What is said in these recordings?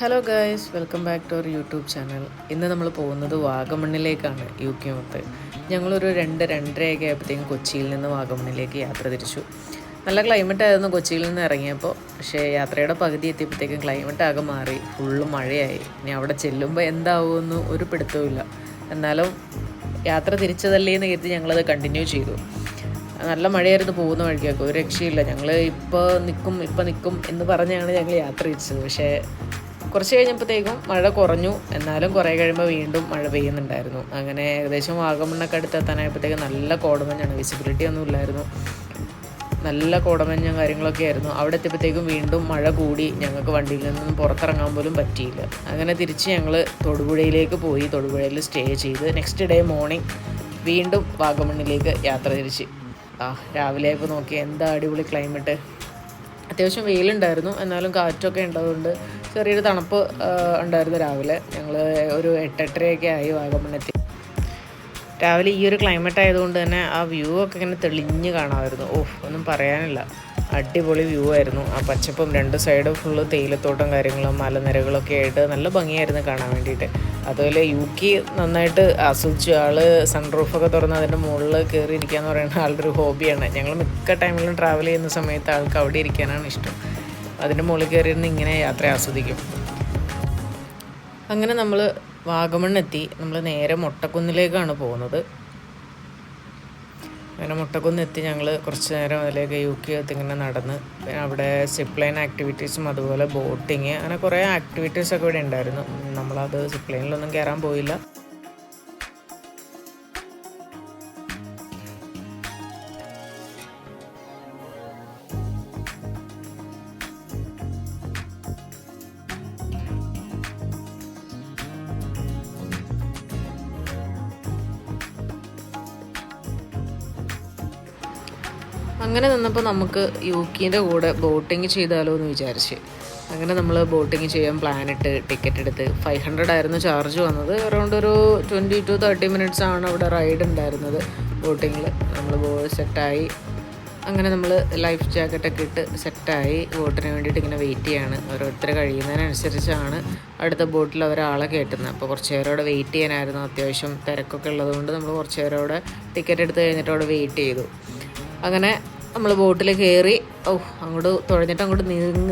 Hello guys, welcome back to our YouTube channel. ഇന്ന് നമ്മൾ പോകുന്നത് വാഗമണ്ണിലേക്കാണ്. UK മൊത്ത് ഞങ്ങളൊരു 2-2:30 ആയപ്പോഴത്തേക്കും കൊച്ചിയിൽ നിന്ന് വാഗമണ്ണിലേക്ക് യാത്ര തിരിച്ചു. നല്ല ക്ലൈമറ്റ് ആയിരുന്നു കൊച്ചിയിൽ നിന്ന് ഇറങ്ങിയപ്പോൾ. പക്ഷേ യാത്രയുടെ പകുതി എത്തിയപ്പോഴത്തേക്കും ക്ലൈമറ്റ് ആകെ മാറി, ഫുള്ള് മഴയായി. ഇനി അവിടെ ചെല്ലുമ്പോൾ എന്താവുമെന്ന് ഒരു പിടുത്തവുമില്ല. എന്നാലും യാത്ര തിരിച്ചതല്ലേ എന്ന് കരുതി ഞങ്ങളത് കണ്ടിന്യൂ ചെയ്തു. നല്ല മഴയായിരുന്നു പോകുന്ന വഴിക്കൊക്കെ, ഒരു രക്ഷയില്ല. ഞങ്ങൾ ഇപ്പോൾ നിൽക്കും എന്ന് പറഞ്ഞാണ് ഞങ്ങൾ യാത്ര തിരിച്ചത്. പക്ഷേ കുറച്ച് കഴിഞ്ഞപ്പോഴത്തേക്കും മഴ കുറഞ്ഞു. എന്നാലും കുറേ കഴിയുമ്പോൾ വീണ്ടും മഴ പെയ്യുന്നുണ്ടായിരുന്നു. അങ്ങനെ ഏകദേശം വാഗമണ്ണൊക്കെ അടുത്തെത്താനായപ്പോഴത്തേക്കും നല്ല കോടമഞ്ഞാണ്, വിസിബിലിറ്റി ഒന്നും ഇല്ലായിരുന്നു. നല്ല കോടമഞ്ഞും കാര്യങ്ങളൊക്കെ ആയിരുന്നു. അവിടെ എത്തിയപ്പോഴത്തേക്കും വീണ്ടും മഴ കൂടി, ഞങ്ങൾക്ക് വണ്ടിയിൽ നിന്നും പുറത്തിറങ്ങാൻ പോലും പറ്റിയില്ല. അങ്ങനെ തിരിച്ച് ഞങ്ങൾ തൊടുപുഴയിലേക്ക് പോയി. തൊടുപുഴയിൽ സ്റ്റേ ചെയ്ത് നെക്സ്റ്റ് ഡേ മോർണിംഗ് വീണ്ടും വാഗമണ്ണിലേക്ക് യാത്ര തിരിച്ച്. രാവിലെ ആയപ്പോൾ നോക്കി, എന്താ അടിപൊളി ക്ലൈമറ്റ്. അത്യാവശ്യം വെയിലുണ്ടായിരുന്നു, എന്നാലും കാറ്റൊക്കെ ഉണ്ടതുകൊണ്ട് ചെറിയൊരു തണുപ്പ് ഉണ്ടായിരുന്നു. രാവിലെ ഞങ്ങൾ ഒരു 8-8:30 ആയി വാഗമണ്ണെത്തി. രാവിലെ ഈ ഒരു ക്ലൈമറ്റ് ആയതുകൊണ്ട് തന്നെ ആ വ്യൂ ഒക്കെ ഇങ്ങനെ തെളിഞ്ഞ് കാണാമായിരുന്നു. ഒന്നും പറയാനില്ല, അടിപൊളി വ്യൂ ആയിരുന്നു. ആ പച്ചപ്പും രണ്ട് സൈഡും ഫുള്ള് തേയിലത്തോട്ടം കാര്യങ്ങളും മലനിരകളൊക്കെ ആയിട്ട് നല്ല ഭംഗിയായിരുന്നു കാണാൻ വേണ്ടിയിട്ട്. അതുപോലെ UK നന്നായിട്ട് ആസ്വദിച്ചു. സൺറൂഫൊക്കെ തുറന്ന് അതിൻ്റെ മുകളിൽ കയറി ഇരിക്കുക എന്ന് പറയുന്ന ആളുടെ ഒരു ഹോബിയാണ്. ഞങ്ങൾ മിക്ക ടൈമിലും ട്രാവൽ ചെയ്യുന്ന സമയത്ത് ആൾക്ക് അവിടെ ഇരിക്കാനാണ് ഇഷ്ടം. അതിൻ്റെ മുകളിൽ കയറിയിരുന്ന് ഇങ്ങനെ യാത്ര ആസ്വദിക്കും. അങ്ങനെ നമ്മൾ വാഗമണ്ണെത്തി. നമ്മൾ നേരെ മൊട്ടക്കുന്നിലേക്കാണ് പോകുന്നത്. അങ്ങനെ മൊട്ടക്കുന്നെത്തി ഞങ്ങൾ കുറച്ച് നേരം അതിലേക്ക് UK ഇങ്ങനെ നടന്ന്, പിന്നെ അവിടെ സിപ്പ് ലൈൻ ആക്ടിവിറ്റീസും അതുപോലെ ബോട്ടിങ്, അങ്ങനെ കുറേ ആക്ടിവിറ്റീസൊക്കെ ഇവിടെ ഉണ്ടായിരുന്നു. നമ്മളത് സിപ്പ് ലൈനിലൊന്നും കയറാൻ പോയില്ല. അങ്ങനെ നിന്നപ്പോൾ നമുക്ക് UKൻ്റെ കൂടെ ബോട്ടിങ് ചെയ്താലോ എന്ന് വിചാരിച്ച് അങ്ങനെ നമ്മൾ ബോട്ടിങ് ചെയ്യാൻ പ്ലാനിട്ട് ടിക്കറ്റ് എടുത്ത് 500 ആയിരുന്നു ചാർജ് വന്നത്. അറൗണ്ട് ഒരു 20-30 മിനിറ്റ്സ് ആണ് അവിടെ റൈഡ് ഉണ്ടായിരുന്നത് ബോട്ടിങ്ങിൽ. നമ്മൾ സെറ്റായി. അങ്ങനെ നമ്മൾ ലൈഫ് ജാക്കറ്റൊക്കെ ഇട്ട് സെറ്റായി ബോട്ടിന് വേണ്ടിയിട്ട് ഇങ്ങനെ വെയിറ്റ് ചെയ്യാണ്. ഓരോരുത്തർ കഴിയുന്നതിനനുസരിച്ചാണ് അടുത്ത ബോട്ടിൽ ഒരാളെ കയറ്റുന്നത്. അപ്പോൾ കുറച്ച് നേരം അവിടെ വെയിറ്റ് ചെയ്യാനായിരുന്നു. അത്യാവശ്യം തിരക്കൊക്കെ ഉള്ളതുകൊണ്ട് നമ്മൾ കുറച്ച് നേരം അവിടെ ടിക്കറ്റ് എടുത്ത് കഴിഞ്ഞിട്ട് അവിടെ വെയിറ്റ് ചെയ്തു. അങ്ങനെ നമ്മൾ ബോട്ടിൽ കയറി. അങ്ങോട്ട് തുഴഞ്ഞിട്ട് അങ്ങോട്ട്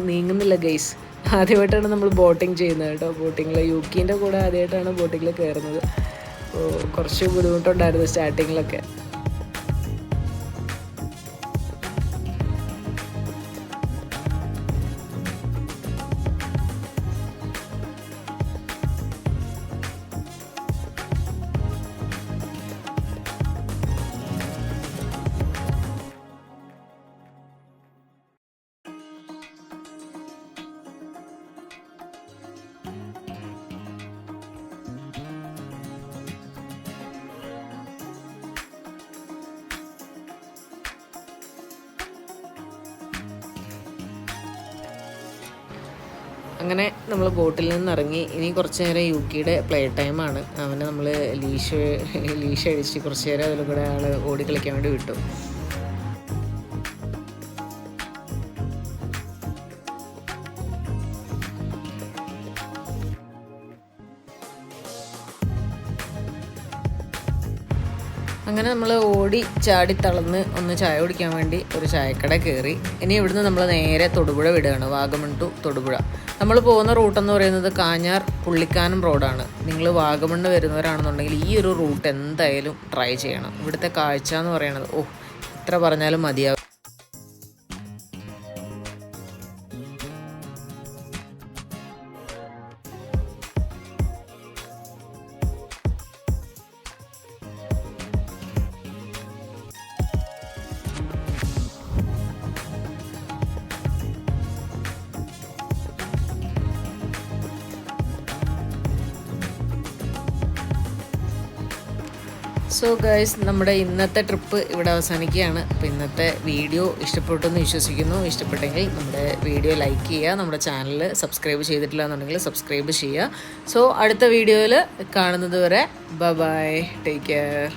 നീങ്ങുന്നില്ല ഗൈസ്. ആദ്യമായിട്ടാണ് നമ്മൾ ബോട്ടിങ് ചെയ്യുന്നത് കേട്ടോ. ബോട്ടിങ്ങിൽ UKൻ്റെ കൂടെ ആദ്യമായിട്ടാണ് ബോട്ടിങ്ങിൽ കയറുന്നത്. കുറച്ച് ബുദ്ധിമുട്ടുണ്ടായിരുന്നു സ്റ്റാർട്ടിങ്ങിലൊക്കെ. അങ്ങനെ നമ്മൾ ബോട്ടിൽ നിന്ന് ഇറങ്ങി. ഇനി കുറച്ച് നേരം UKയുടെ പ്ലേ ടൈമാണ്. അവനെ നമ്മൾ ലീഷ് അടിച്ച് കുറച്ച് നേരം അതിൽ കൂടെ ഓടി കളിക്കാൻ വേണ്ടി വിട്ടു. അങ്ങനെ നമ്മൾ ഓടി ചാടി തളർന്ന് ഒന്ന് ചായ കുടിക്കാൻ വേണ്ടി ഒരു ചായക്കട കയറി. ഇനി ഇവിടുന്ന് നമ്മൾ നേരെ തൊടുപുഴ വിടുകയാണ്. വാഗമൺ ടു തൊടുപുഴ. നമ്മൾ പോകുന്ന റൂട്ടെന്ന് പറയുന്നത് കാഞ്ഞാർ പുള്ളിക്കാനം റോഡാണ്. നിങ്ങൾ വാഗമണ്ണ് വരുന്നവരാണെന്നുണ്ടെങ്കിൽ ഈ ഒരു റൂട്ട് എന്തായാലും ട്രൈ ചെയ്യണം. ഇവിടുത്തെ കാഴ്ച എന്ന് പറയുന്നത് എത്ര പറഞ്ഞാലും മതിയാവും. സോ ഗൈസ്, നമ്മുടെ ഇന്നത്തെ ട്രിപ്പ് ഇവിടെ അവസാനിക്കുകയാണ്. അപ്പോൾ ഇന്നത്തെ വീഡിയോ ഇഷ്ടപ്പെട്ടെന്ന് വിശ്വസിക്കുന്നു. ഇഷ്ടപ്പെട്ടെങ്കിൽ നമ്മുടെ വീഡിയോ ലൈക്ക് ചെയ്യുക. നമ്മുടെ ചാനൽ സബ്സ്ക്രൈബ് ചെയ്തിട്ടില്ല എന്നുണ്ടെങ്കിൽ സബ്സ്ക്രൈബ് ചെയ്യുക. സോ അടുത്ത വീഡിയോയിൽ കാണുന്നത് വരെ ബൈ, ടേക്ക് കെയർ.